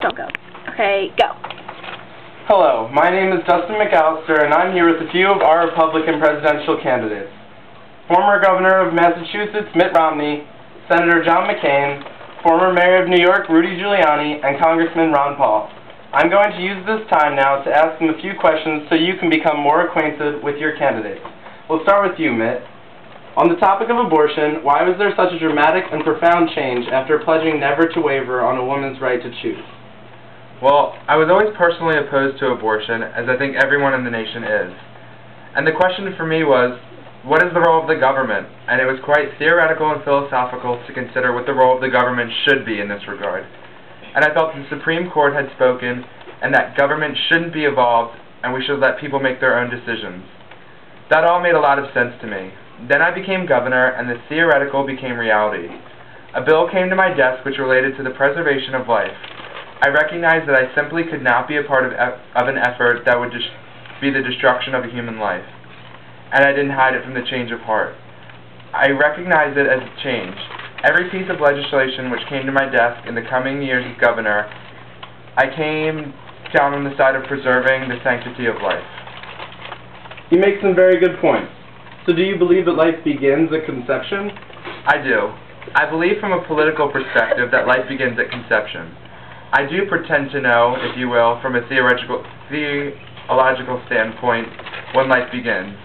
Don't go. Okay, go. Hello, my name is Dustin McAllister, and I'm here with a few of our Republican presidential candidates. Former Governor of Massachusetts Mitt Romney, Senator John McCain, former Mayor of New York Rudy Giuliani, and Congressman Ron Paul. I'm going to use this time now to ask them a few questions so you can become more acquainted with your candidates. We'll start with you, Mitt. On the topic of abortion, why was there such a dramatic and profound change after pledging never to waver on a woman's right to choose? Well, I was always personally opposed to abortion, as I think everyone in the nation is. And the question for me was, what is the role of the government? And it was quite theoretical and philosophical to consider what the role of the government should be in this regard. And I felt the Supreme Court had spoken, and that government shouldn't be involved, and we should let people make their own decisions. That all made a lot of sense to me. Then I became governor, and the theoretical became reality. A bill came to my desk which related to the preservation of life. I recognized that I simply could not be a part of an effort that would be the destruction of a human life. And I didn't hide it from the change of heart. I recognized it as a change. Every piece of legislation which came to my desk in the coming years as governor, I came down on the side of preserving the sanctity of life. You make some very good points. So do you believe that life begins at conception? I do. I believe from a political perspective that life begins at conception. I do pretend to know, if you will, from a theological standpoint, when life begins.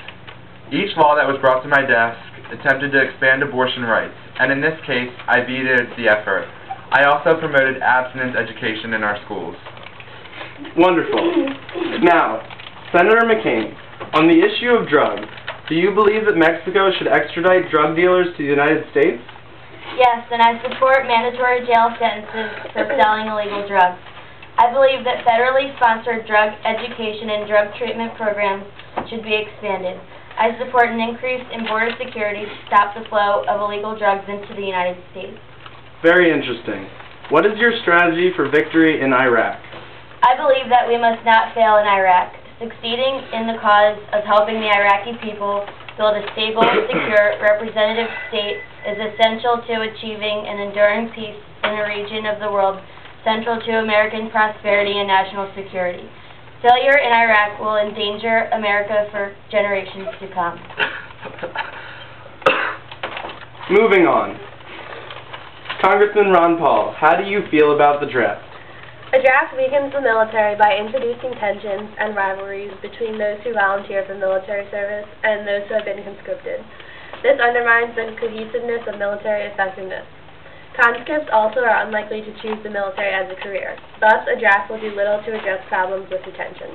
Each law that was brought to my desk attempted to expand abortion rights, and in this case, I vetoed the effort. I also promoted abstinence education in our schools. Wonderful. Now, Senator McCain, on the issue of drugs, do you believe that Mexico should extradite drug dealers to the United States? Yes, and I support mandatory jail sentences for selling illegal drugs. I believe that federally sponsored drug education and drug treatment programs should be expanded. I support an increase in border security to stop the flow of illegal drugs into the United States. Very interesting. What is your strategy for victory in Iraq? I believe that we must not fail in Iraq. Succeeding in the cause of helping the Iraqi people build a stable, secure, representative state is essential to achieving an enduring peace in a region of the world central to American prosperity and national security. Failure in Iraq will endanger America for generations to come. Moving on. Congressman Ron Paul, how do you feel about the draft? A draft weakens the military by introducing tensions and rivalries between those who volunteer for military service and those who have been conscripted. This undermines the cohesiveness of military effectiveness. Conscripts also are unlikely to choose the military as a career. Thus, a draft will do little to address problems with retention.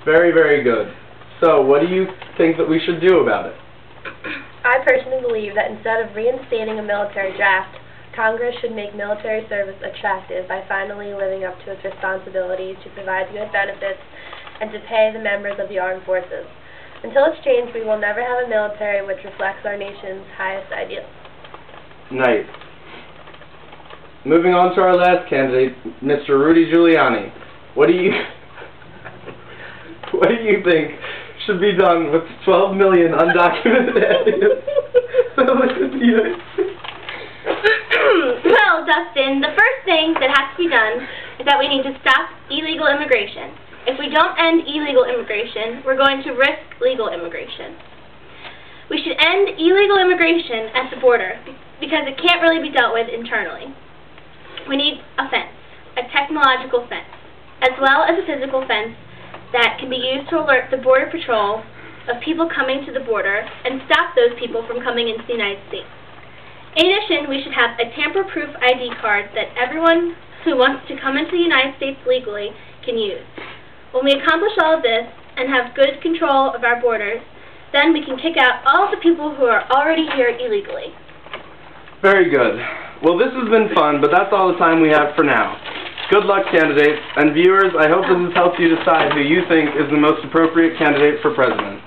Very, very good. So, what do you think that we should do about it? I personally believe that instead of reinstating a military draft, Congress should make military service attractive by finally living up to its responsibility to provide good benefits and to pay the members of the armed forces. Until it's changed, we will never have a military which reflects our nation's highest ideals. Nice. Moving on to our last candidate, Mr. Rudy Giuliani. What do you think should be done with 12 million undocumented aliens? Well, Dustin, the first thing that has to be done is that we need to stop illegal immigration. If we don't end illegal immigration, we're going to risk legal immigration. We should end illegal immigration at the border because it can't really be dealt with internally. We need a fence, a technological fence, as well as a physical fence that can be used to alert the Border Patrol of people coming to the border and stop those people from coming into the United States. In addition, we should have a tamper-proof ID card that everyone who wants to come into the United States legally can use. When we accomplish all of this and have good control of our borders, then we can kick out all of the people who are already here illegally. Very good. Well, this has been fun, but that's all the time we have for now. Good luck, candidates, and viewers, I hope this has helped you decide who you think is the most appropriate candidate for president.